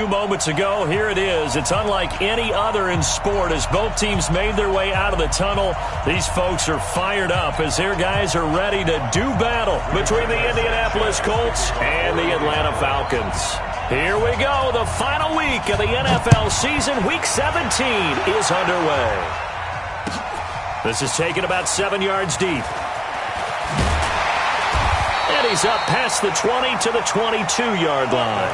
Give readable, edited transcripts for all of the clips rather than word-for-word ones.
few moments ago. Here it is. It's unlike any other in sport as both teams made their way out of the tunnel. These folks are fired up as their guys are ready to do battle between the Indianapolis Colts and the Atlanta Falcons. Here we go. The final week of the NFL season. Week 17 is underway. This is taken about 7 yards deep. And he's up past the 20 to the 22-yard line.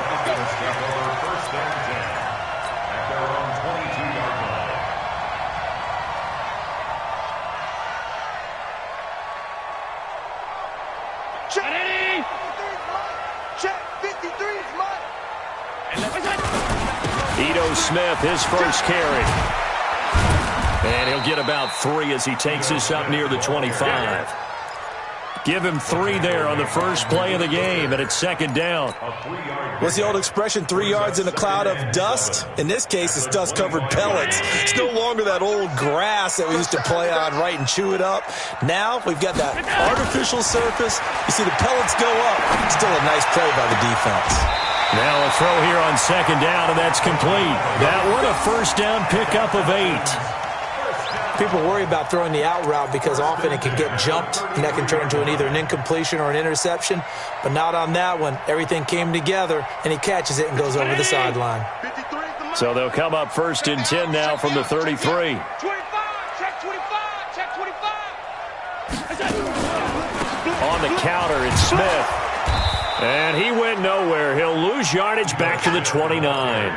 Ito Smith, his first carry. And he'll get about 3 as he takes this up near the 25. Give him 3 there on the first play of the game, and it's second down. What's the old expression, 3 yards in a cloud of dust? In this case, it's dust-covered pellets. It's no longer that old grass that we used to play on, right, and chew it up. Now we've got that artificial surface. You see the pellets go up. Still a nice play by the defense. Now a throw here on second down, and that's complete. That one a first down pickup of 8. People worry about throwing the out route because often it can get jumped, and that can turn into either an incompletion or an interception. But not on that one. Everything came together, and he catches it and goes over the sideline. So they'll come up first and 10 now from the 33. 25, check 25, check 25. On the counter, it's Smith. And he went nowhere. He'll lose yardage back to the 29.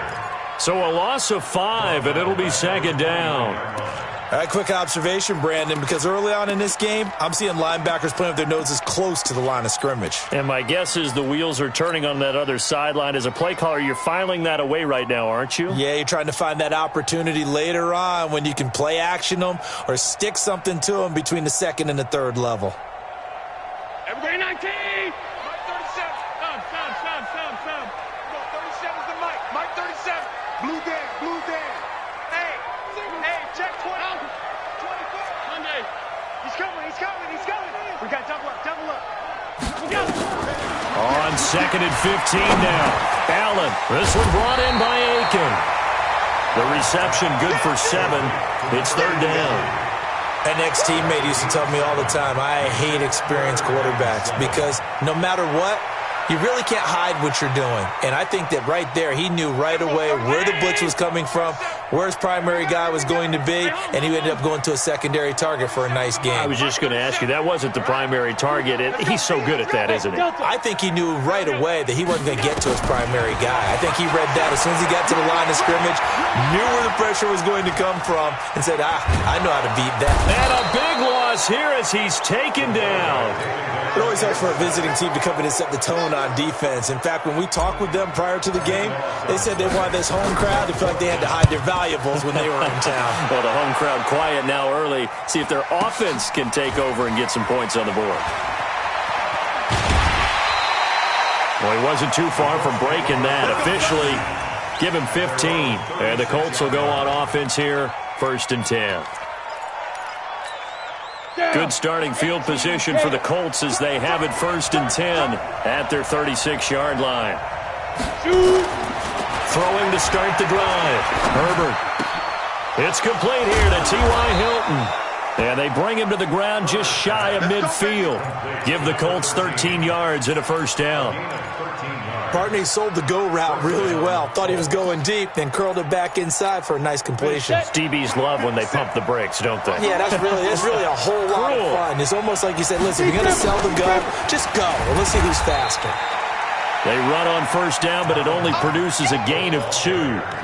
So a loss of 5, and it'll be second down. All right, quick observation, Brandon, because early on in this game, I'm seeing linebackers playing with their noses close to the line of scrimmage. And my guess is the wheels are turning on that other sideline. As a play caller, you're filing that away right now, aren't you? Yeah, you're trying to find that opportunity later on when you can play action them or stick something to them between the second and the third level. Everybody 19! Mike 37. Sub. 37's the Mike. Mike 37. Blue Dan. Hey, check 20. 24. Monday. He's coming. We got double up. We got it. On second and 15 now. Allen. This one brought in by Aiken. The reception good for 7. It's third down. An ex-teammate used to tell me all the time, I hate experienced quarterbacks because no matter what, you really can't hide what you're doing. And I think that right there, he knew right away where the blitz was coming from, where his primary guy was going to be, and he ended up going to a secondary target for a nice game. I was just going to ask you, that wasn't the primary target. He's so good at that, isn't he? I think he knew right away that he wasn't going to get to his primary guy. I think he read that as soon as he got to the line of scrimmage, knew where the pressure was going to come from, and said, I know how to beat that. And a big loss here as he's taken down. It always helps for a visiting team to come in and set the tone on defense. In fact, when we talked with them prior to the game, they said they wanted this home crowd to feel like they had to hide their valuables when they were in town. Well, the home crowd quiet now early. See if their offense can take over and get some points on the board. Well, he wasn't too far from breaking that. Officially, give him 15. And the Colts will go on offense here, first and 10. Good starting field position for the Colts as they have it first and 10 at their 36-yard line. Throwing to start the drive. Herbert. It's complete here to T.Y. Hilton. And they bring him to the ground just shy of midfield. Give the Colts 13 yards and a first down. Bartney sold the go route really well. Thought he was going deep, then curled it back inside for a nice completion. DBs love when they pump the brakes, don't they? Yeah, that's really a whole lot of fun. It's almost like you said, listen, if you're going to sell the gun, just go. Well, let's see who's faster. They run on first down, but it only produces a gain of 2.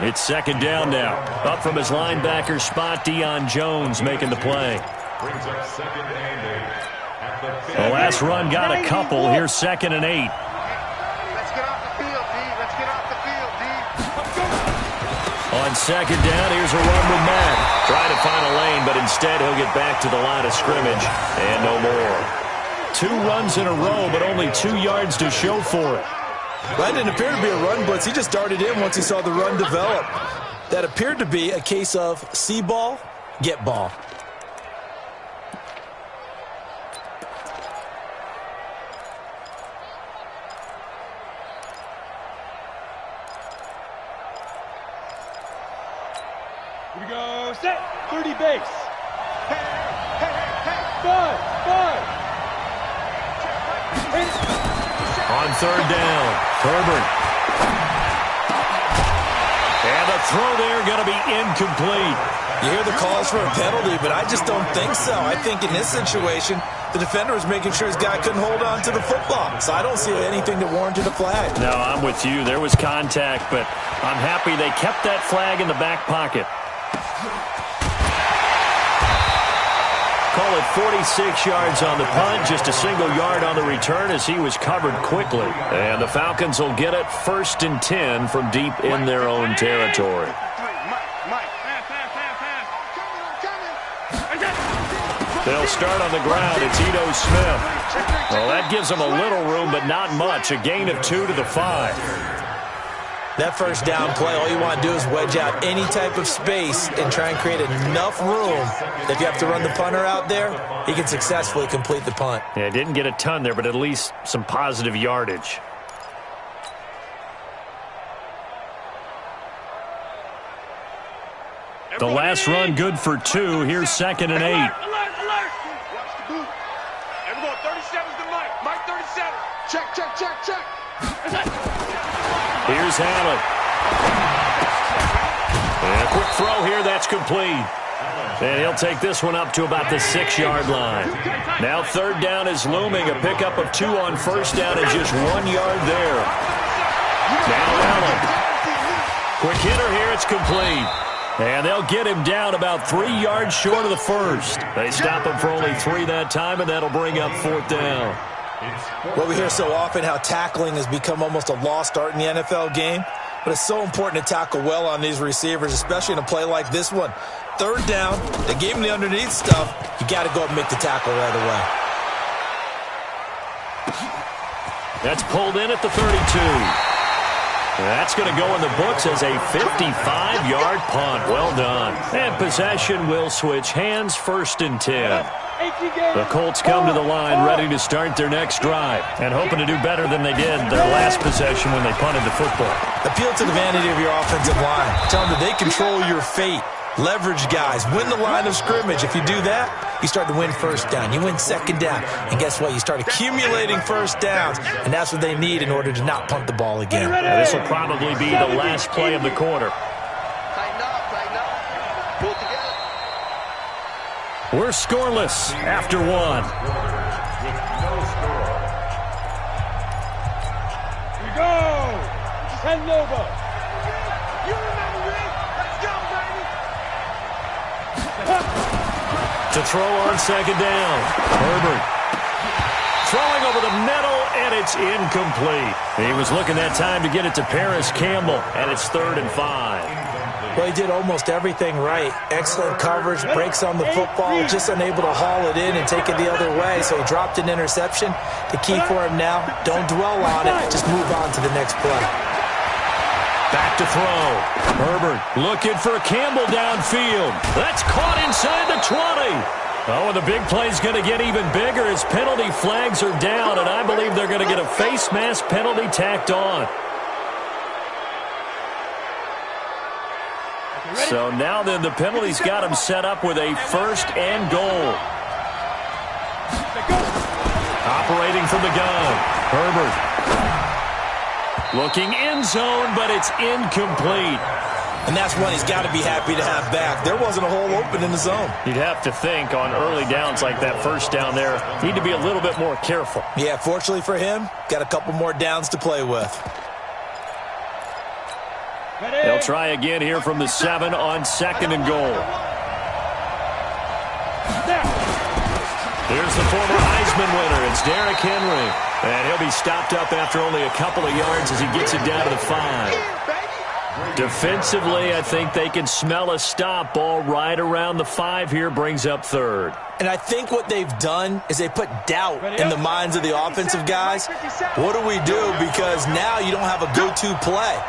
It's second down now. Up from his linebacker spot, Deion Jones making the play. The last run got a couple. Here's second and 8. On second down, here's a run with Matt. Trying to find a lane, but instead he'll get back to the line of scrimmage. And no more. 2 runs in a row, but only 2 yards to show for it. That didn't appear to be a run blitz. He just darted in once he saw the run develop. That appeared to be a case of see ball, get ball. Here we go. Set. 30 base. Hey, hey, hey, hey. 5. On third down, Herbert. And the throw there going to be incomplete. You hear the calls for a penalty, but I just don't think so. I think in this situation, the defender was making sure his guy couldn't hold on to the football. So I don't see anything that warranted a flag. No, I'm with you. There was contact, but I'm happy they kept that flag in the back pocket. Call it 46 yards on the punt, just a single yard on the return as he was covered quickly. And the Falcons will get it 1st and 10 from deep in their own territory. They'll start on the ground. It's Ito Smith. Well, that gives them a little room, but not much. A gain of 2 to the 5. That first down play, all you want to do is wedge out any type of space and try and create enough room that if you have to run the punter out there, he can successfully complete the punt. Yeah, didn't get a ton there, but at least some positive yardage. The last run good for 2. Here's 2nd and 8. Alert, alert, alert. Watch the boot. Everyone, 37's the Mike. Mike 37. Check, check, check, check. Here's Allen. And a quick throw here. That's complete. And he'll take this one up to about the 6-yard line. Now 3rd down is looming. A pickup of 2 on 1st down and just 1 yard there. Now Allen. Quick hitter here. It's complete. And they'll get him down about 3 yards short of the 1st. They stop him for only 3 that time, and that'll bring up 4th down. Well, we hear so often how tackling has become almost a lost art in the NFL game, but it's so important to tackle well on these receivers, especially in a play like this one. 3rd down, they gave him the underneath stuff. You got to go up and make the tackle right away. That's pulled in at the 32. That's going to go in the books as a 55-yard punt. Well done. And possession will switch hands, 1st and 10. The Colts come to the line ready to start their next drive and hoping to do better than they did their last possession when they punted the football. Appeal to the vanity of your offensive line. Tell them that they control your fate. Leverage guys. Win the line of scrimmage. If you do that, you start to win 1st down. You win 2nd down. And guess what? You start accumulating 1st downs. And that's what they need in order to not punt the ball again. This will probably be the last play of the quarter. Tighten up, tighten up. Pull it together. We're scoreless after 1. Here we go. Send over. You remember me? Let's go, baby. To throw on 2nd down. Herbert throwing over the middle, and it's incomplete. He was looking that time to get it to Paris Campbell, and it's 3rd and 5. Well, he did almost everything right. Excellent coverage, breaks on the football, just unable to haul it in and take it the other way, so he dropped an interception. The key for him now, don't dwell on it, just move on to the next play. Back to throw. Herbert looking for Campbell downfield. That's caught inside the 20. Oh, and the big play's going to get even bigger as penalty flags are down, and I believe they're going to get a face mask penalty tacked on. So now then the penalty's got him set up with a 1st and goal. Operating from the gun. Herbert. Looking end zone, but it's incomplete. And that's one he's got to be happy to have back. There wasn't a hole open in the zone. You'd have to think on early downs like that 1st down there, need to be a little bit more careful. Yeah, fortunately for him, got a couple more downs to play with. They'll try again here from the 7 on 2nd and goal. Here's the former Heisman winner. It's Derrick Henry. And he'll be stopped up after only a couple of yards as he gets it down to the 5. Defensively, I think they can smell a stop. Ball right around the 5 here, brings up 3rd. And I think what they've done is they put doubt in the minds of the offensive guys. What do we do? Because now you don't have a go-to play.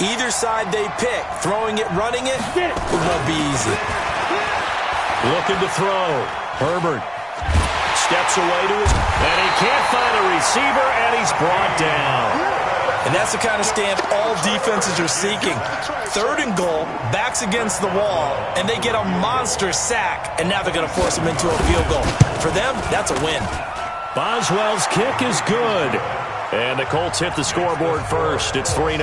Either side they pick, throwing it, running it, it won't be easy. Looking to throw. Herbert steps away to his, and he can't find a receiver, and he's brought down. And that's the kind of stand all defenses are seeking. 3rd and goal, backs against the wall, and they get a monster sack, and now they're going to force them into a field goal. For them, that's a win. Boswell's kick is good. And the Colts hit the scoreboard first. It's 3-0.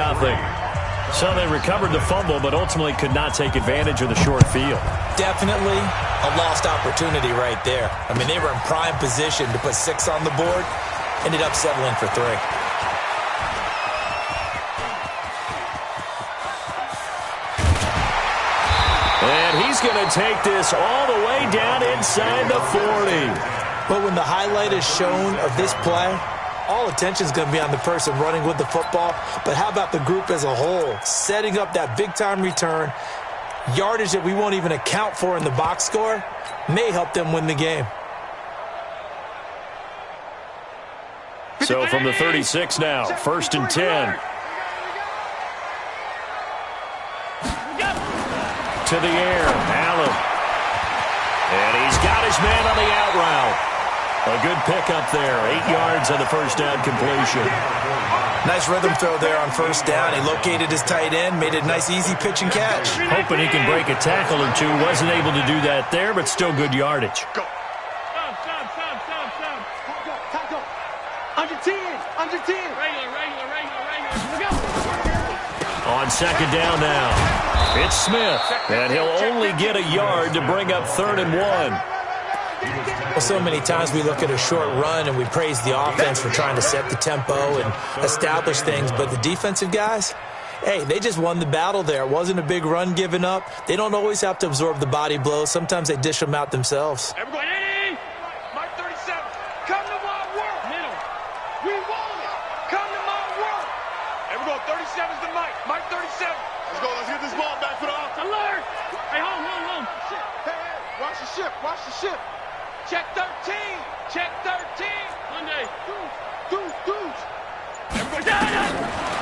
So they recovered the fumble, but ultimately could not take advantage of the short field. Definitely a lost opportunity right there. I mean, they were in prime position to put 6 on the board. Ended up settling for 3. And he's going to take this all the way down inside the 40. But when the highlight is shown of this play, all attention is going to be on the person running with the football. But how about the group as a whole? Setting up that big-time return, yardage that we won't even account for in the box score, may help them win the game. So from the 36 now, 1st and 10. To the air, Allen. And he's got his man on the out route. A good pickup there, 8 yards on the first down completion. Nice rhythm throw there on first down. He located his tight end, made it a nice easy pitch and catch. Hoping he can break a tackle or two. Wasn't able to do that there, but still good yardage. Go. Under 10. Regular. On 2nd down now. It's Smith, and he'll only get a yard to bring up 3rd and 1. Well, so many times we look at a short run and we praise the offense for trying to set the tempo and establish things, but the defensive guys, hey, they just won the battle there. It wasn't a big run given up. They don't always have to absorb the body blows. Sometimes they dish them out themselves. Everybody, Mike 37, come to my work. Middle. We want it. Come to my work. Everybody, 37's the Mike. Mike 37. Let's go. Let's get this ball back for the offense. Alert. Hey, hold. Hey, watch the ship. Check 13. Monday. Deuce. Everybody,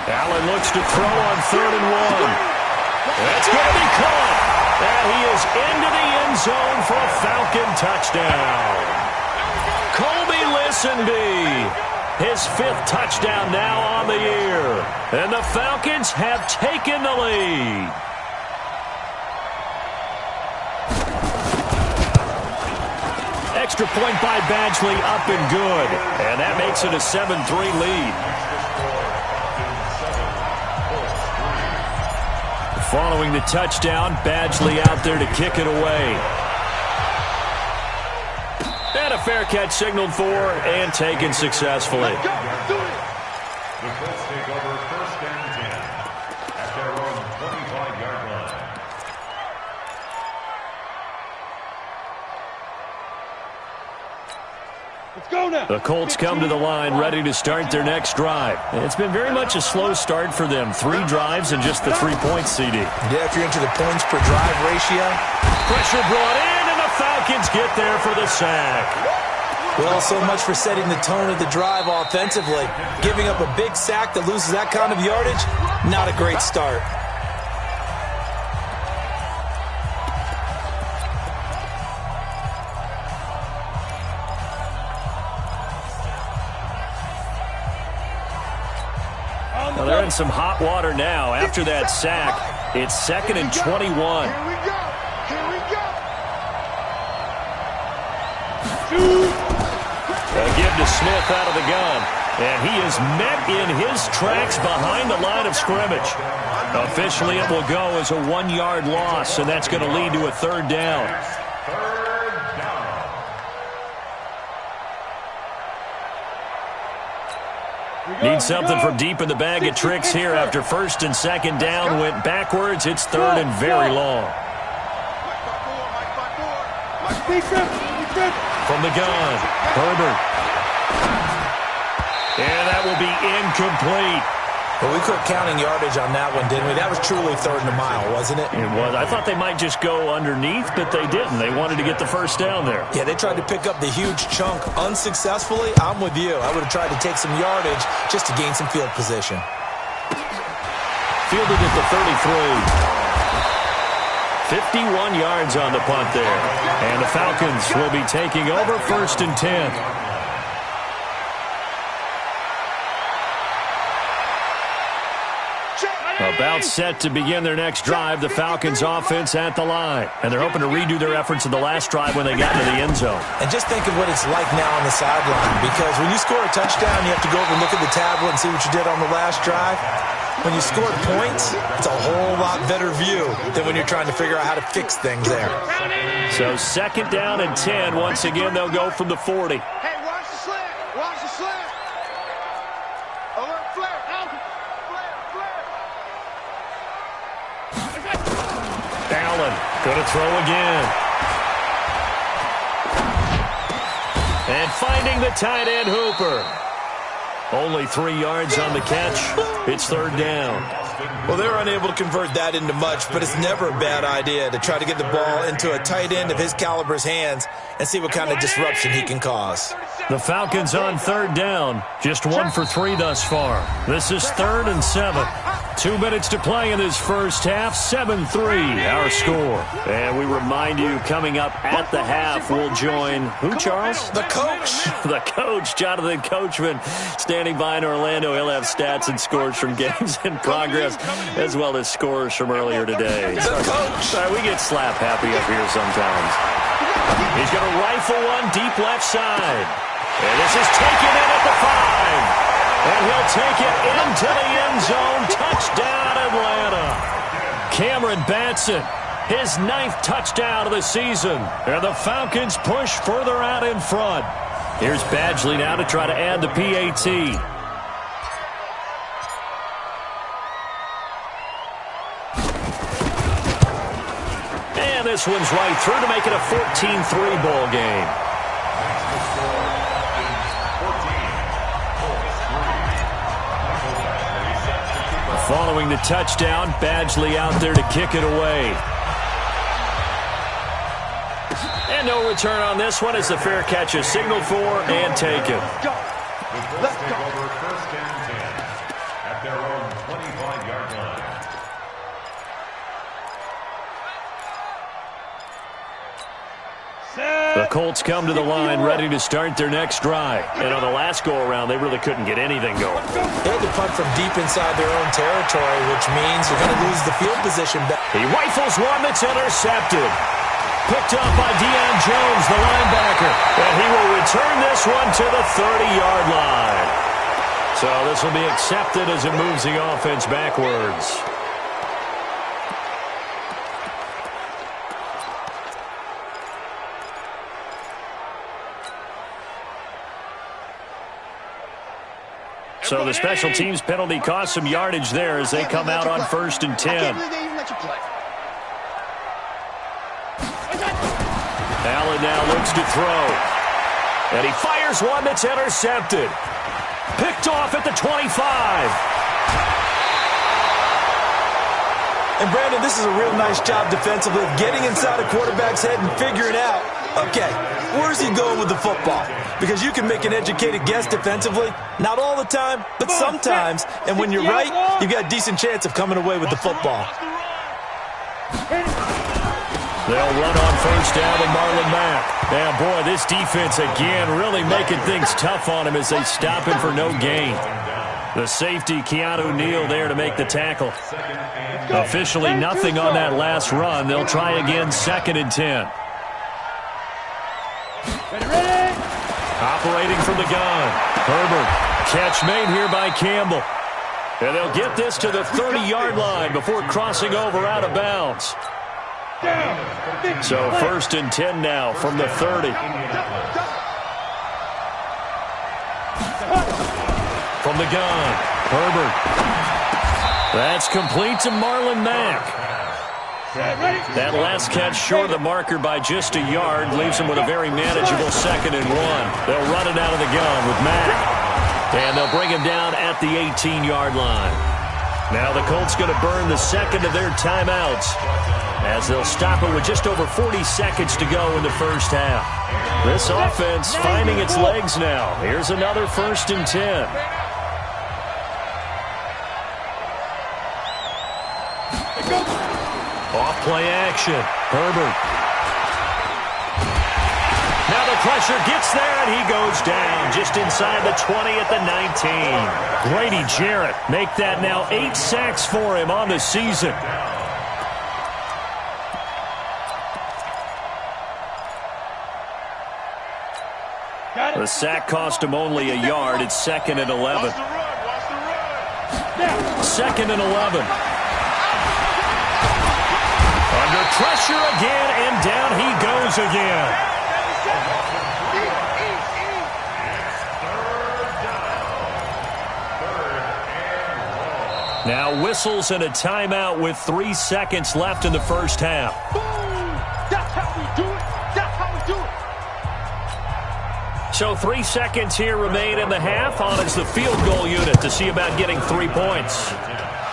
Allen looks to throw on 3rd and 1. That's going to be caught. And he is into the end zone for a Falcon touchdown. Colby Listenby, his 5th touchdown now on the year. And the Falcons have taken the lead. Extra point by Badgley, up and good. And that makes it a 7-3 lead. Following the touchdown, Badgley out there to kick it away. And a fair catch signaled for and taken successfully. The Colts take over 1st and 10 at their own 25-yard line. let's go now. The Colts come to the line ready to start their next drive. It's been very much a slow start for them. 3 drives and just the 3 points, CD. Yeah, if you're into the points per drive ratio. Pressure brought in, and the Falcons get there for the sack. Well, so much for setting the tone of the drive offensively. Giving up a big sack that loses that kind of yardage, not a great start. Well, they're in some hot water now. After that sack, it's 2nd and 21. Here we go. A give to Smith out of the gun. And he is met in his tracks behind the line of scrimmage. Officially, it will go as a 1-yard loss, and that's going to lead to a 3rd down. Need something from deep in the bag of tricks here after 1st and 2nd down went backwards. It's 3rd and very long. From the gun, Herbert. And that will be incomplete. Well, we quit counting yardage on that one, didn't we? That was truly 3rd and a mile, wasn't it? It was. I thought they might just go underneath, but they didn't. They wanted to get the first down there. Yeah, they tried to pick up the huge chunk unsuccessfully. I'm with you. I would have tried to take some yardage just to gain some field position. Fielded at the 33. 51 yards on the punt there. And the Falcons will be taking over 1st and 10. About set to begin their next drive, the Falcons offense at the line. And they're hoping to redo their efforts in the last drive when they got to the end zone. And just think of what it's like now on the sideline, because when you score a touchdown, you have to go over and look at the tablet and see what you did on the last drive. When you scored points, it's a whole lot better view than when you're trying to figure out how to fix things there. So 2nd down and 10. Once again, they'll go from the 40. Hey, watch the slant. Watch the slant. Alert, flare. Out. Flare. Allen going to throw again. And finding the tight end Hooper. Only 3 yards on the catch. It's 3rd down. Well, they're unable to convert that into much, but it's never a bad idea to try to get the ball into a tight end of his caliber's hands and see what kind of disruption he can cause. The Falcons on 3rd down. Just 1 for 3 thus far. This is 3rd and 7. 2 minutes to play in this first half. 7-3 our score. And we remind you, coming up at the half, we'll join who, Charles? The coach. The coach, Jonathan Coachman, standing by in Orlando. He'll have stats and scores from games in progress, as well as scores from earlier today. The coach. Sorry, we get slap happy up here sometimes. He's going to rifle one deep left side. And this is taken in at the 5. And he'll take it into the end zone. Touchdown, Atlanta. Cameron Batson, his 9th touchdown of the season. And the Falcons push further out in front. Here's Badgley now to try to add the PAT. And this one's right through to make it a 14-3 ball game. Following the touchdown, Badgley out there to kick it away. And no return on this one as the fair catch is signaled for and taken. Let's go. Over 1st and 10 at their own 25-yard line. The Colts come to the line ready to start their next drive. And on the last go-around, they really couldn't get anything going. They had to punt from deep inside their own territory, which means you're going to lose the field position back. He rifles one that's intercepted. Picked up by Deion Jones, the linebacker. And he will return this one to the 30-yard line. So this will be accepted as it moves the offense backwards. So the special teams penalty cost some yardage there as they come out on 1st and 10. Allen now looks to throw. And he fires one that's intercepted. Picked off at the 25. And Brandon, this is a real nice job defensively of getting inside a quarterback's head and figuring out, okay, where's he going with the football? Because you can make an educated guess defensively, not all the time, but sometimes. And when you're right, you've got a decent chance of coming away with the football. They'll run on 1st down to Marlon Mack. Now, boy, this defense again really making things tough on him as they stop him for no gain. The safety, Keanu Neal, there to make the tackle. Officially nothing on that last run. They'll try again 2nd and 10. Operating from the gun. Herbert. Catch made here by Campbell. And they'll get this to the 30-yard line before crossing over out of bounds. So 1st and 10 now from the 30. From the gun, Herbert. That's complete to Marlon Mack. That last catch short of the marker by just a yard leaves him with a very manageable 2nd and 1. They'll run it out of the gun with Mack. And they'll bring him down at the 18-yard line. Now the Colts going to burn the 2nd of their timeouts as they'll stop it with just over 40 seconds to go in the first half. This offense finding its legs now. Here's another 1st and 10. Off play action. Herbert. Now the pressure gets there, and he goes down just inside the 20 at the 19. Grady Jarrett make that now 8 sacks for him on the season. The sack cost him only a yard. It's 2nd and 11. Second and 11. Under pressure again, and down he goes again. Now whistles and a timeout with 3 seconds left in the first half. That's how we do it. That's how we do it. So 3 seconds here remain in the half. On is the field goal unit to see about getting 3 points.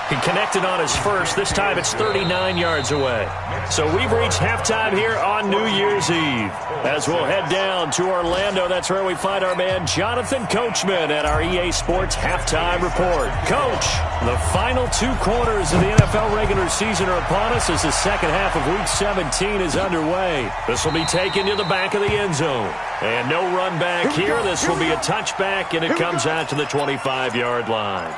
He connected on his first. This time it's 39 yards away. So we've reached halftime here on New Year's Eve. As we'll head down to Orlando, that's where we find our man Jonathan Coachman at our EA Sports Halftime Report. Coach, the final 2 quarters of the NFL regular season are upon us as the second half of Week 17 is underway. This will be taken to the back of the end zone. And no run back here. This will be a touchback, and it comes out to the 25-yard line.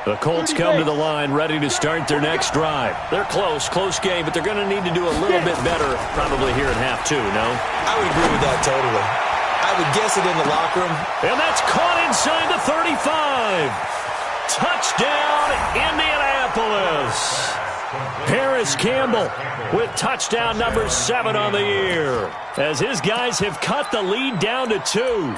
The Colts come to the line ready to start their next drive. They're close game, but they're going to need to do a little bit better probably here in half 2, no? I would agree with that totally. I would guess it in the locker room. And that's caught inside the 35. Touchdown, Indianapolis. Paris Campbell with touchdown number 7 on the year, as his guys have cut the lead down to 2.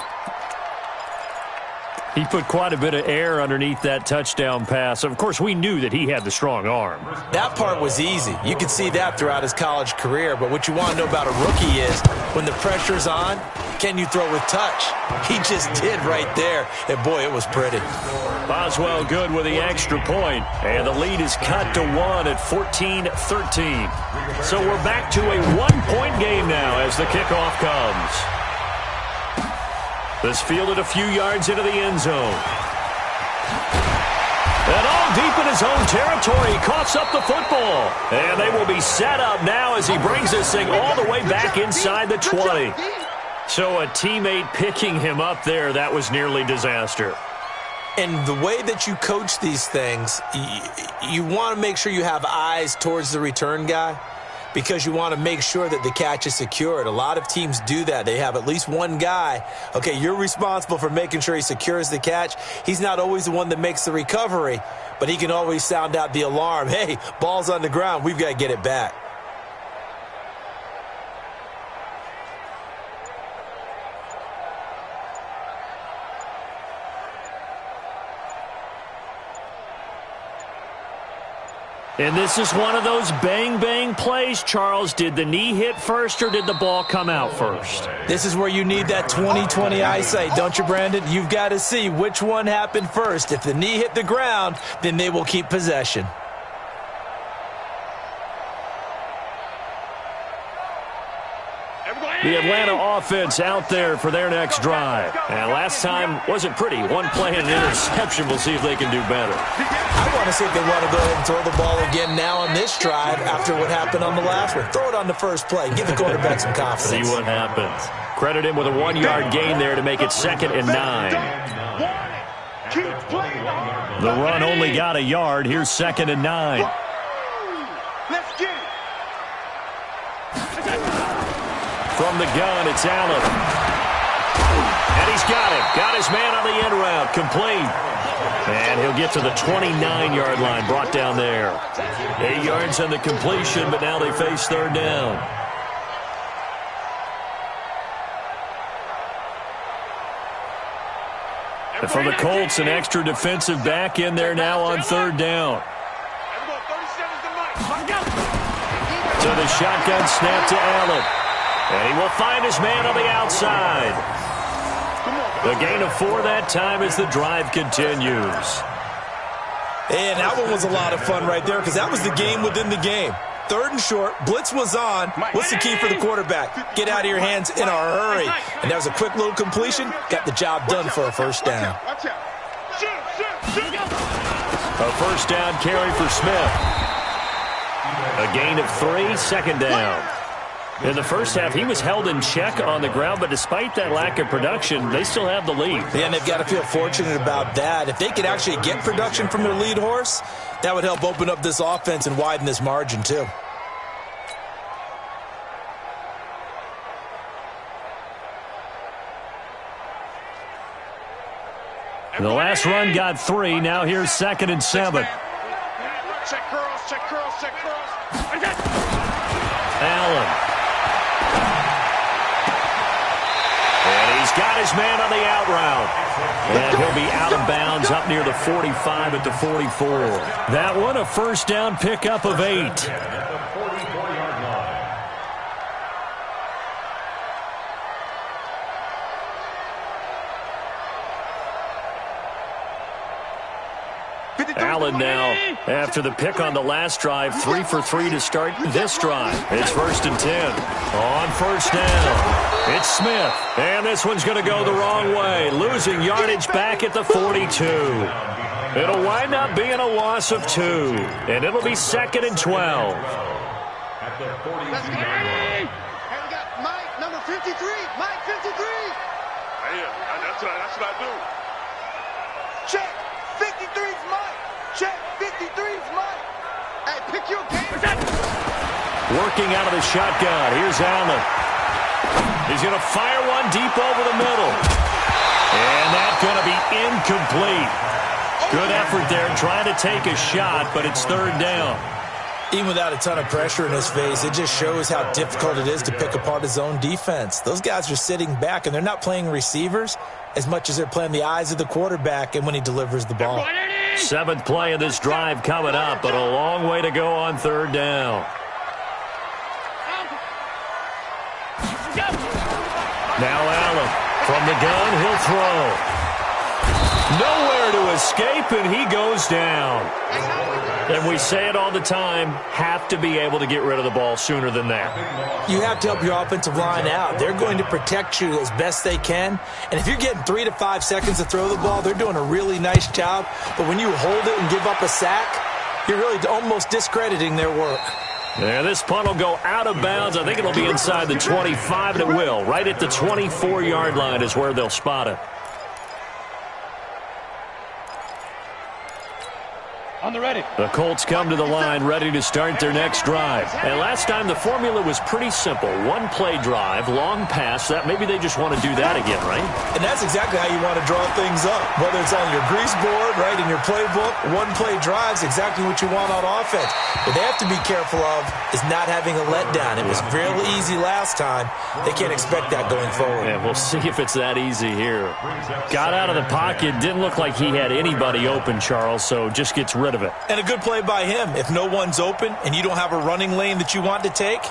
He put quite a bit of air underneath that touchdown pass. Of course, we knew that he had the strong arm. That part was easy. You could see that throughout his college career. But what you want to know about a rookie is when the pressure's on, can you throw with touch? He just did right there. And, boy, it was pretty. Boswell good with the extra point. And the lead is cut to 1 at 14-13. So we're back to a 1-point game now as the kickoff comes. This fielded a few yards into the end zone. And all deep in his own territory, he coughs up the football. And they will be set up now as he brings this thing all the way back inside the 20. So a teammate picking him up there, that was nearly disaster. And the way that you coach these things, you want to make sure you have eyes towards the return guy, because you want to make sure that the catch is secured. A lot of teams do that. They have at least one guy. Okay, you're responsible for making sure he secures the catch. He's not always the one that makes the recovery, but he can always sound out the alarm. Hey, ball's on the ground. We've got to get it back. And this is one of those bang-bang plays, Charles. Did the knee hit first or did the ball come out first? This is where you need that 20/20 eyesight, don't you, Brandon? You've got to see which one happened first. If the knee hit the ground, then they will keep possession. The Atlanta offense out there for their next drive. And last time wasn't pretty. One play and an interception. We'll see if they can do better. I want to see if they want to go ahead and throw the ball again now on this drive after what happened on the last one. Throw it on the first play. Give the quarterback some confidence. See what happens. Credit him with a 1-yard gain there to make it 2nd and 9. The run only got a yard. Here's 2nd and 9. Let's get it. From the gun, it's Allen. And he's got it. Got his man on the end route. Complete. And he'll get to the 29-yard line. Brought down there. 8 yards on the completion, but now they face 3rd down. And for the Colts, an extra defensive back in there now on 3rd down. So the shotgun snap to Allen. And he will find his man on the outside. The gain of 4 that time as the drive continues. And that one was a lot of fun right there because that was the game within the game. 3rd and short, blitz was on. What's the key for the quarterback? Get out of your hands in a hurry. And that was a quick little completion. Got the job done for a 1st down. Watch out. A first down carry for Smith. A gain of 3, second down. In the first half, he was held in check on the ground, but despite that lack of production, they still have the lead. Yeah, and they've got to feel fortunate about that. If they could actually get production from their lead horse, that would help open up this offense and widen this margin too. The last run got 3. Now here's 2nd and 7. Check curls, check curls, check curls. Allen. And he's got his man on the out route. And he'll be out of bounds up near the 45 at the 44. That one, a first down pickup of 8. Allen now, after the pick on the last drive, 3 for 3 to start this drive. It's 1st and 10. On first down, it's Smith. And this one's going to go the wrong way, losing yardage back at the 42. It'll wind up being a loss of 2. And it'll be 2nd and 12. At the 42. Hey, we got Mike, number 53. Mike, 53. Yeah, that's what I do. Check. 53's Mike. Check. 53's Mike. Hey, pick your game. Working out of the shotgun. Here's Allen. He's going to fire one deep over the middle. And that's going to be incomplete. Good effort there trying to take a shot, but it's 3rd down. Even without a ton of pressure in his face, it just shows how difficult it is to pick apart his own defense. Those guys are sitting back, and they're not playing receivers as much as they're playing the eyes of the quarterback and when he delivers the ball. 7th play of this drive coming up, but a long way to go on 3rd down. Now Allen from the gun, he'll throw. Nowhere to escape, and he goes down. And we say it all the time, have to be able to get rid of the ball sooner than that. You have to help your offensive line out. They're going to protect you as best they can. And if you're getting 3 to 5 seconds to throw the ball, they're doing a really nice job. But when you hold it and give up a sack, you're really almost discrediting their work. Yeah, this punt will go out of bounds. I think it'll be inside the 25, and it will. Right at the 24-yard line is where they'll spot it. On the ready. The Colts come to the line ready to start their next drive. And last time the formula was pretty simple. 1-play drive, long pass. That maybe they just want to do that again, right? And that's exactly how you want to draw things up. Whether it's on your grease board, right, in your playbook, 1-play drive's exactly what you want on offense. What they have to be careful of is not having a letdown. It was real easy last time. They can't expect that going forward. Yeah, we'll see if it's that easy here. Got out of the pocket. Didn't look like he had anybody open, Charles, so just gets rid of it. And a good play by him. If no one's open and you don't have a running lane that you want to take,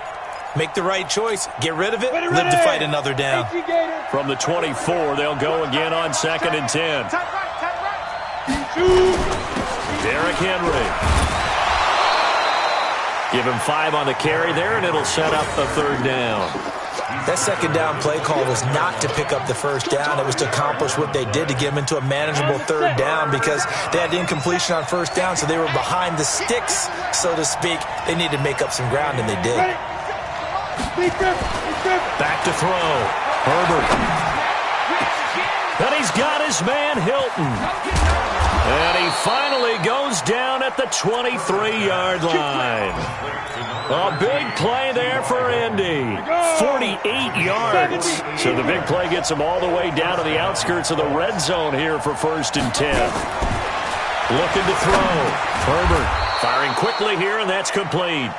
make the right choice. Get rid of it. Live to fight another down. From the 24, they'll go again on 2nd and 10. Derrick Henry. Give him 5 on the carry there, and it'll set up a 3rd down. That 2nd down play call was not to pick up the 1st down. It was to accomplish what they did to get them into a manageable 3rd down because they had incompletion on 1st down, so they were behind the sticks, so to speak. They needed to make up some ground, and they did. Back to throw. Herbert. And he's got his man Hilton. And he finally goes down at the 23-yard line. A big play there for Indy. 48 yards. So the big play gets him all the way down to the outskirts of the red zone here for 1st and 10. Looking to throw. Herbert firing quickly here, and that's complete.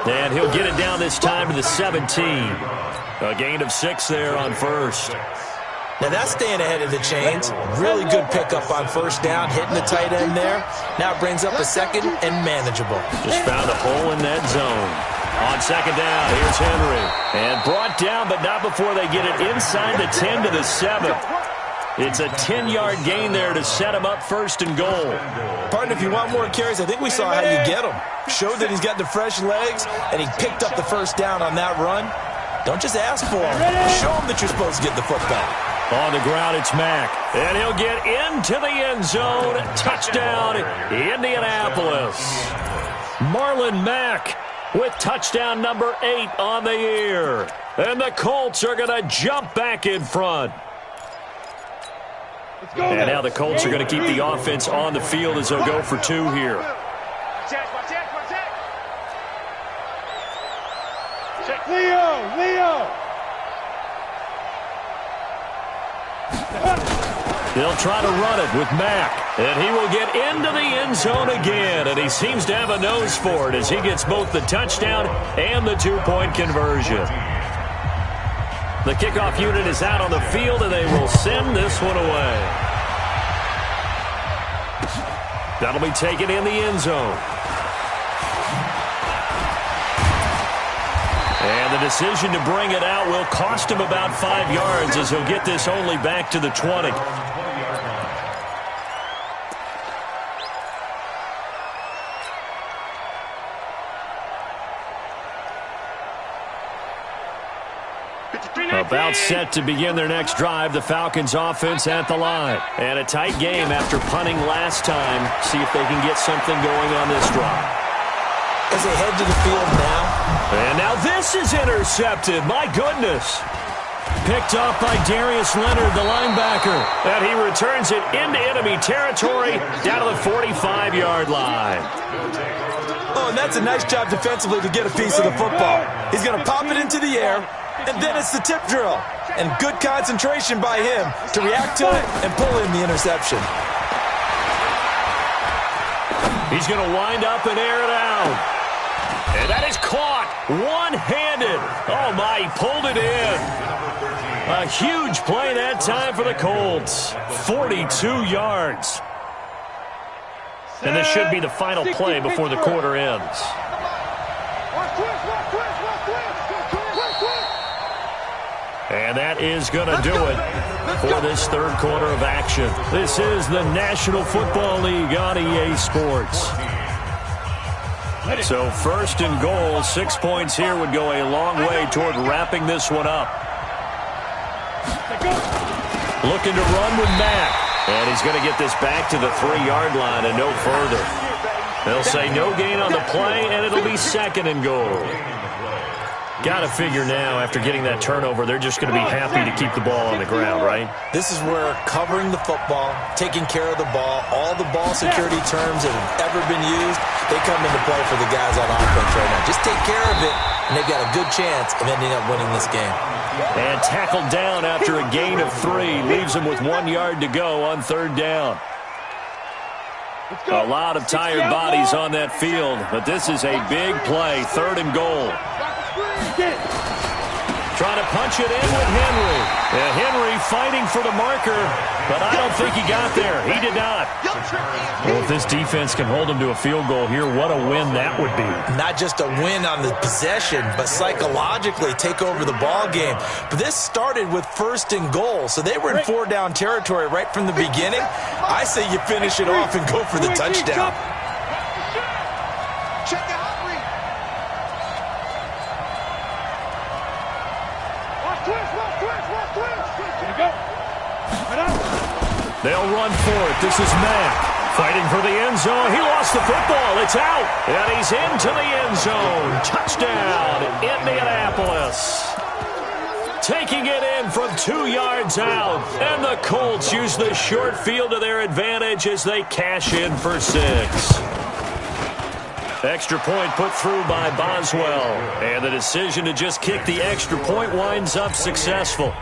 And he'll get it down this time to the 17. A gain of 6 there on 1st. Now that's staying ahead of the chains. Really good pickup on 1st down, hitting the tight end there. Now it brings up a 2nd and manageable. Just found a hole in that zone. On 2nd down, here's Henry. And brought down, but not before they get it inside the 10 to the 7. It's a 10-yard gain there to set him up 1st and goal. Partner, if you want more carries, I think we saw how you get him. Showed that he's got the fresh legs, and he picked up the 1st down on that run. Don't just ask for him. Show him that you're supposed to get the football. On the ground, it's Mack. And he'll get into the end zone. Touchdown, Indianapolis. Marlon Mack with touchdown number 8 on the year. And the Colts are going to jump back in front. And now the Colts are going to keep the offense on the field as they'll go for 2 here. Leo! They'll try to run it with Mack. And he will get into the end zone again. And he seems to have a nose for it as he gets both the touchdown and the 2-point conversion. The kickoff unit is out on the field, and they will send this one away. That'll be taken in the end zone. And the decision to bring it out will cost him about 5 yards as he'll get this only back to the 20. About set to begin their next drive, the Falcons offense at the line. And a tight game after punting last time. See if they can get something going on this drive. As they head to the field now. And now this is intercepted. My goodness. Picked off by Darius Leonard, the linebacker. And he returns it into enemy territory down to the 45-yard line. Oh, and that's a nice job defensively to get a piece of the football. He's going to pop it into the air. And then it's the tip drill. And good concentration by him to react to it and pull in the interception. He's going to wind up and air it out. And that is caught one-handed. Oh, my, he pulled it in. A huge play that time for the Colts. 42 yards. And this should be the final play before the quarter ends. And that is going to do it for this third quarter of action. This is the National Football League on EA Sports. So first and goal, 6 points here would go a long way toward wrapping this one up. Looking to run with Mack. And he's going to get this back to the 3-yard line and no further. They'll say no gain on the play, and it'll be second and goal. Got to figure now, after getting that turnover, they're just going to be happy to keep the ball on the ground, right? This is where covering the football, taking care of the ball, all the ball security terms that have ever been used, they come into play for the guys on offense right now. Just take care of it, and they've got a good chance of ending up winning this game. And tackled down after a gain of 3. Leaves him with 1 yard to go on third down. A lot of tired bodies on that field, but this is a big play, third and goal. Trying to punch it in with Henry. And Henry fighting for the marker, but I don't think he got there. He did not. Well, if this defense can hold him to a field goal here, what a win that would be. Not just a win on the possession, but psychologically take over the ball game. But this started with first and goal, so they were in 4-down territory right from the beginning. I say you finish it off and go for the touchdown. They'll run for it. This is Mack fighting for the end zone. He lost the football. It's out. And he's into the end zone. Touchdown, Indianapolis. Taking it in from 2 yards out. And the Colts use the short field to their advantage as they cash in for 6. Extra point put through by Boswell. And the decision to just kick the extra point winds up successful.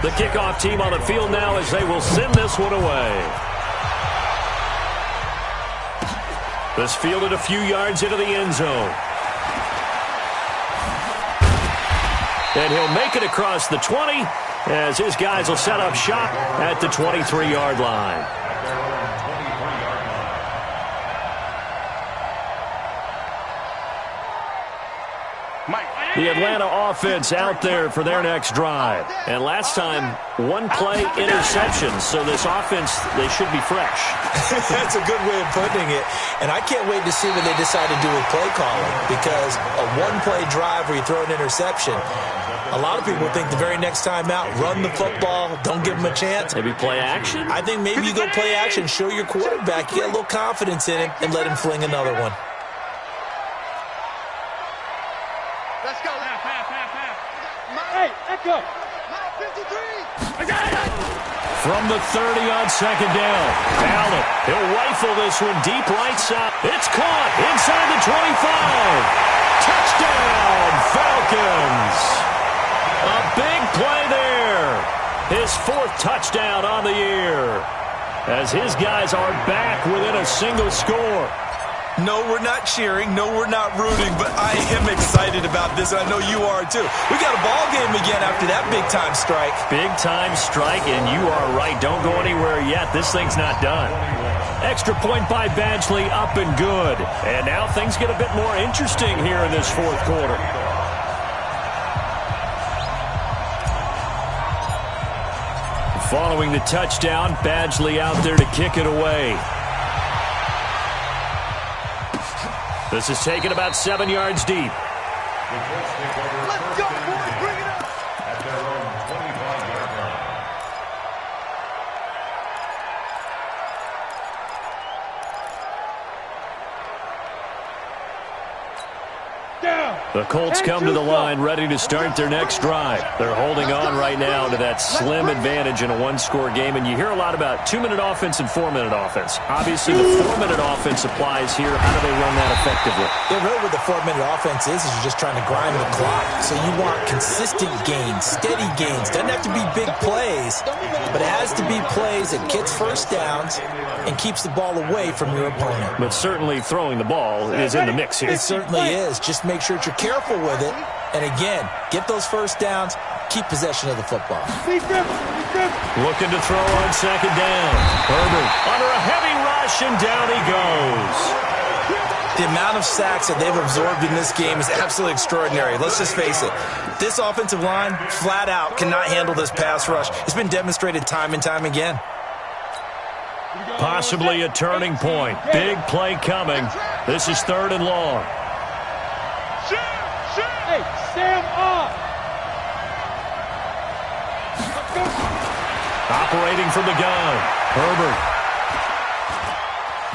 The kickoff team on the field now as they will send this one away. This fielded a few yards into the end zone. And he'll make it across the 20 as his guys will set up shop at the 23-yard line. The Atlanta offense out there for their next drive. And last time, one play interception. So this offense, they should be fresh. That's a good way of putting it. And I can't wait to see what they decide to do with play calling. Because a one-play drive where you throw an interception, a lot of people think the very next time out, run the football, don't give them a chance. Maybe play action? I think maybe you go play action, show your quarterback, you get a little confidence in him, and let him fling another one. Let's go. Hey, let's go. 53. I got it. From the 30 on second down. Allen, he'll rifle this one deep right side. It's caught inside the 25. Touchdown, Falcons. A big play there. His 4th touchdown on the year. As his guys are back within a single score. No, we're not cheering. No, we're not rooting. But I am excited about this, and I know you are too. We got a ball game again after that big-time strike. Big-time strike, and you are right. Don't go anywhere yet. This thing's not done. Extra point by Badgley, up and good. And now things get a bit more interesting here in this 4th quarter. Following the touchdown, Badgley out there to kick it away. This is taken about 7 yards deep. Let's go, boys. Bring it up. At their own 25-yard line. The Colts come to the line ready to start their next drive. They're holding on right now to that slim advantage in a one-score game, and you hear a lot about 2-minute offense and 4-minute offense. Obviously, the 4-minute offense applies here. How do they run that effectively? Yeah, really what the 4-minute offense is you're just trying to grind the clock. So you want consistent gains, steady gains. Doesn't have to be big plays, but it has to be plays that gets first downs and keeps the ball away from your opponent. But certainly throwing the ball is in the mix here. It certainly is. Just make sure that you're careful with it. And again, get those first downs, keep possession of the football. Looking to throw on second down. Herbert under a heavy rush, and down he goes. The amount of sacks that they've absorbed in this game is absolutely extraordinary. Let's just face it. This offensive line, flat out, cannot handle this pass rush. It's been demonstrated time and time again. Possibly a turning point. Big play coming. This is 3rd and long. Hey, Sam off. Operating from the gun. Herbert.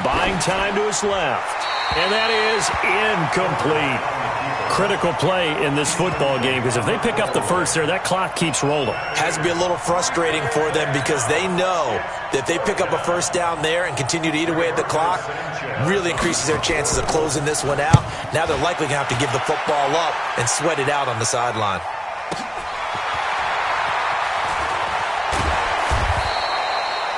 Buying time to his left. And that is incomplete. Critical play in this football game, because if they pick up the first there, that clock keeps rolling. Has to be a little frustrating for them because they know that if they pick up a first down there and continue to eat away at the clock, really increases their chances of closing this one out. Now they're likely going to have to give the football up and sweat it out on the sideline.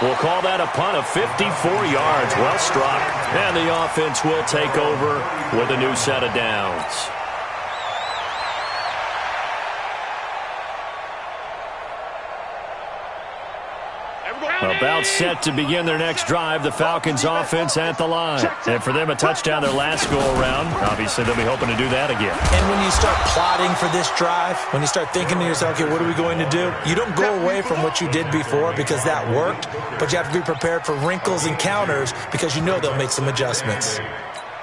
We'll call that a punt of 54 yards. Well struck. And the offense will take over with a new set of downs. About set to begin their next drive, the Falcons offense at the line. And for them, a touchdown their last go-around. Obviously, they'll be hoping to do that again. And when you start plotting for this drive, when you start thinking to yourself, okay, what are we going to do? You don't go away from what you did before because that worked, but you have to be prepared for wrinkles and counters because you know they'll make some adjustments.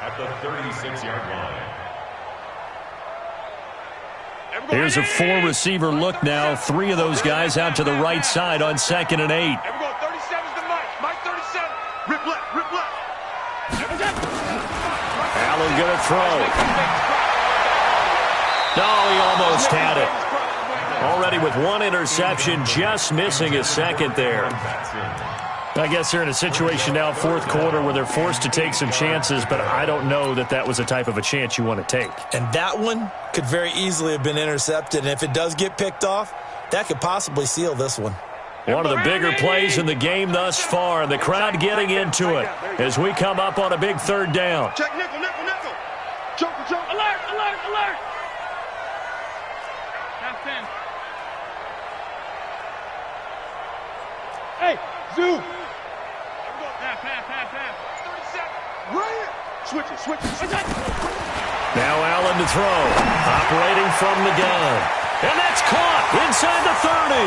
At the 36-yard line. Here's a 4-receiver look now. 3 of those guys out to the right side on 2nd and 8. Everyone, 37's the Mike. Mike 37. Rip left, rip left. Allen going to throw. No, he almost had it. Already with 1 interception, just missing his 2nd there. I guess they're in a situation now, 4th quarter, where they're forced to take some chances, but I don't know that that was the type of a chance you want to take. And that one could very easily have been intercepted, and if it does get picked off, that could possibly seal this one. One of the bigger plays in the game thus far, and the crowd getting into it as we come up on a big 3rd down. Check nickel, nickel, nickel. Joker, joker. Alert, alert, alert. Half 10. Hey, zoo. Half. 37. Right here. Switch it, switch it. Now Allen to throw. Operating from the gun. And that's caught inside the 30.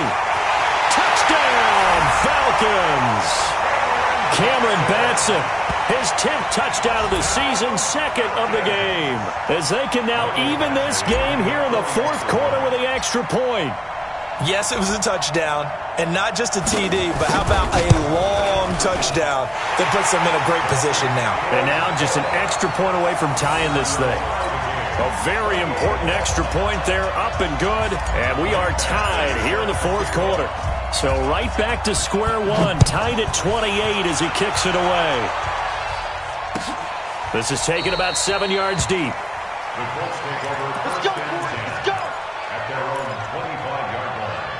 Touchdown, Falcons. Cameron Batson, his 10th touchdown of the season, second of the game. As they can now even this game here in the fourth quarter with the extra point. Yes, it was a touchdown, and not just a TD, but how about a long touchdown that puts them in a great position now. And now just an extra point away from tying this thing. A very important extra point there, up and good, and we are tied here in the fourth quarter. So right back to square one, tied at 28 as he kicks it away. This is taken about 7 yards deep. The Colts take over first and 10 at their own 25-yard line.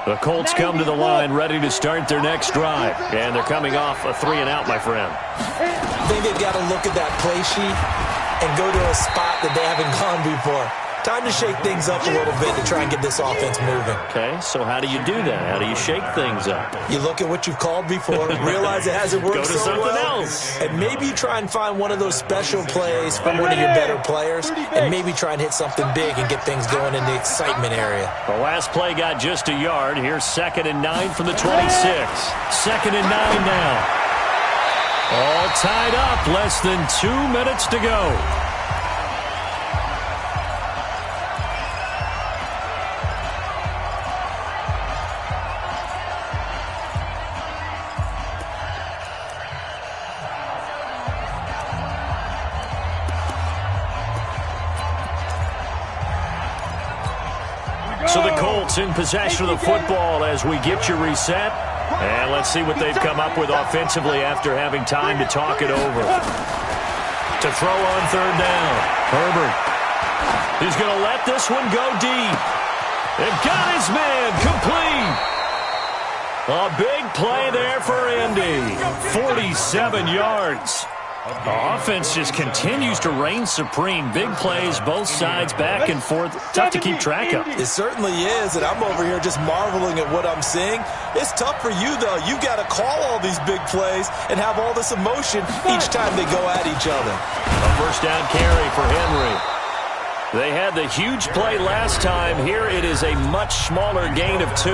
The Colts come to the line ready to start their next drive. And they're coming off a 3-and-out, my friend. I think they've got to look at that play sheet and go to a spot that they haven't gone before. Time to shake things up a little bit to try and get this offense moving. Okay, so how do you do that? How do you shake things up? You look at what you've called before, realize it hasn't worked Go to so something well, else. and maybe try and find one of those special plays from one of your better players, and maybe try and hit something big and get things going in the excitement area. The last play got just a yard. Here's 2nd and 9 from the 26. 2nd and 9 now. All tied up, less than 2 minutes to go. So the Colts in possession of the football as we get you reset. And let's see what they've come up with offensively after having time to talk it over. To throw on 3rd down. Herbert. He's going to let this one go deep. They've got his man complete. A big play there for Indy. 47 yards. The offense just continues to reign supreme. Big plays, both sides, back and forth. Tough to keep track of. It certainly is, and I'm over here just marveling at what I'm seeing. It's tough for you, though. You've got to call all these big plays and have all this emotion each time they go at each other. A first down carry for Henry. They had the huge play last time. Here it is a much smaller gain of 2.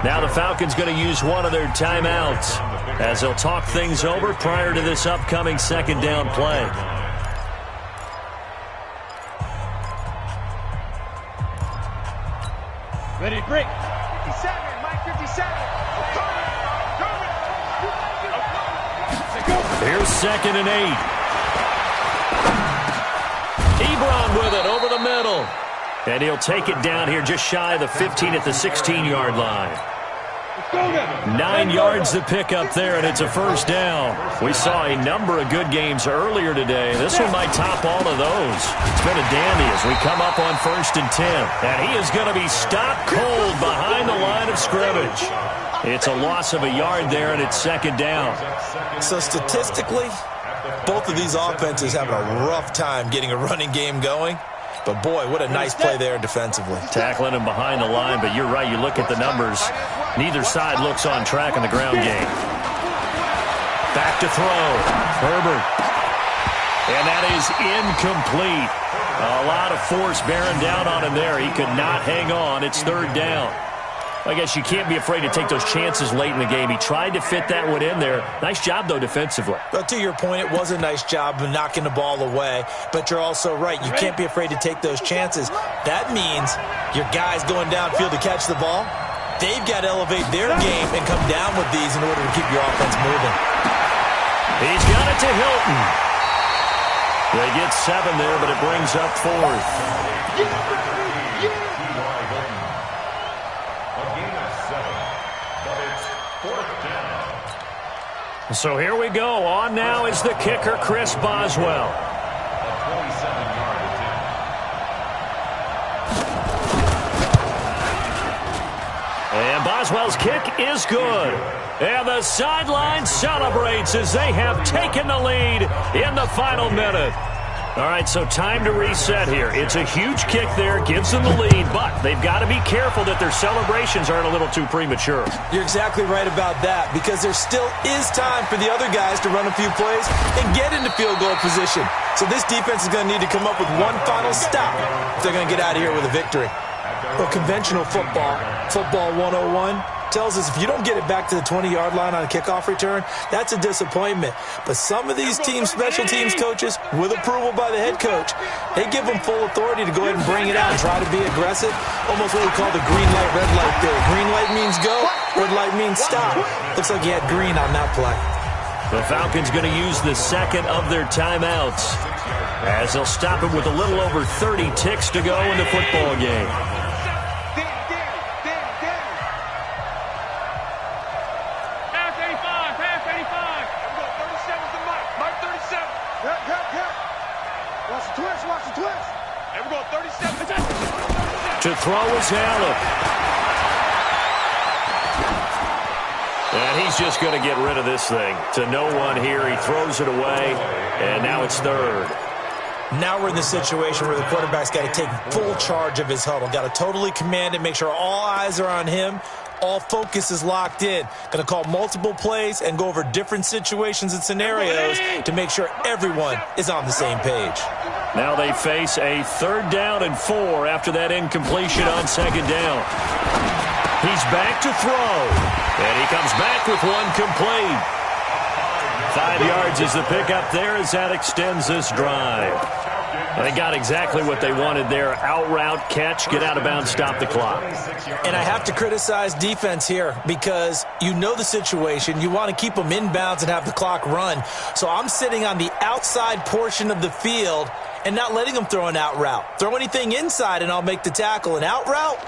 Now the Falcons going to use one of their timeouts as they'll talk things over prior to this upcoming 2nd down play. Ready to break. 57, Mike 57. Here's 2nd and 8. Ebron with it over the middle. And he'll take it down here just shy of the 15 at the 16-yard line. 9 yards to pick up there, and it's a first down. We saw a number of good games earlier today. This one might top all of those. It's been a dandy as we come up on 1st and 10. And he is going to be stopped cold behind the line of scrimmage. It's a loss of a yard there, and it's 2nd down. So statistically, both of these offenses having a rough time getting a running game going. But, boy, what a nice play there defensively. Tackling him behind the line, but you're right. You look at the numbers. Neither side looks on track in the ground game. Back to throw. Herbert. And that is incomplete. A lot of force bearing down on him there. He could not hang on. It's 3rd down. I guess you can't be afraid to take those chances late in the game. He tried to fit that one in there. Nice job, though, defensively. But to your point, it was a nice job of knocking the ball away. But you're also right. You can't be afraid to take those chances. That means your guys going downfield to catch the ball, they've got to elevate their game and come down with these in order to keep your offense moving. He's got it to Hilton. They get 7 there, but it brings up 4th. So here we go. On now is the kicker, Chris Boswell. A 27-yard attempt. And Boswell's kick is good. And the sideline celebrates as they have taken the lead in the final minute. All right, so time to reset here. It's a huge kick there, gives them the lead, but they've got to be careful that their celebrations aren't a little too premature. You're exactly right about that, because there still is time for the other guys to run a few plays and get into field goal position. So this defense is going to need to come up with one final stop if they're going to get out of here with a victory. Well, conventional football 101, tells us if you don't get it back to the 20-yard line on a kickoff return, that's a disappointment. But some of these special teams coaches, with approval by the head coach, they give them full authority to go ahead and bring it out and try to be aggressive. Almost what we call the green light, red light theory. Green light means go, red light means stop. Looks like he had green on that play. The Falcons going to use the second of their timeouts as they'll stop it with a little over 30 ticks to go in the football game. To throw is Allen. And he's just going to get rid of this thing. To no one here. He throws it away, and now it's third. Now we're in the situation where the quarterback's got to take full charge of his huddle. Got to totally command it, make sure all eyes are on him. All focus is locked in. Going to call multiple plays and go over different situations and scenarios to make sure everyone is on the same page. Now they face a 3rd down and 4 after that incompletion on 2nd down. He's back to throw, and he comes back with one complete. 5 yards is the pickup there as that extends this drive. And they got exactly what they wanted there. Out route, catch, get out of bounds, stop the clock. And I have to criticize defense here because you know the situation. You want to keep them inbounds and have the clock run. So I'm sitting on the outside portion of the field and not letting them throw an out route. Throw anything inside and I'll make the tackle. An out route?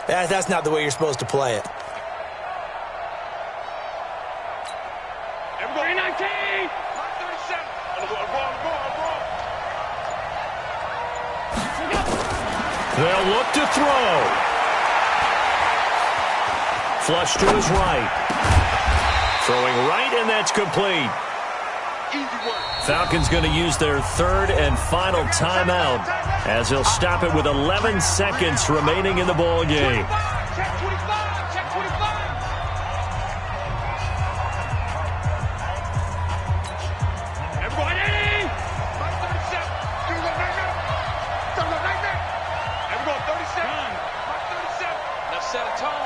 That's not the way you're supposed to play it. They'll look to throw. Flush to his right. Throwing right, and that's complete. Falcons going to use their 3rd and final timeout as they'll stop it with 11 seconds remaining in the ball game.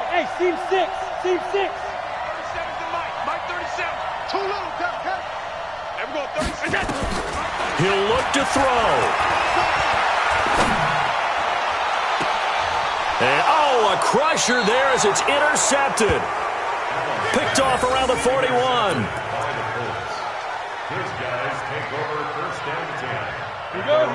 Hey, seam 6. 37 to Mike. Mike 37. Too little, cut. And we're going 37. He'll look to throw. And, a crusher there as it's intercepted. Picked off around the 41. These guys take over 1st and 10.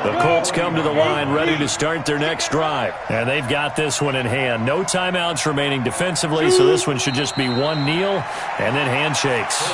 The Colts come to the line ready to start their next drive. And they've got this one in hand. No timeouts remaining defensively, so this one should just be one kneel and then handshakes.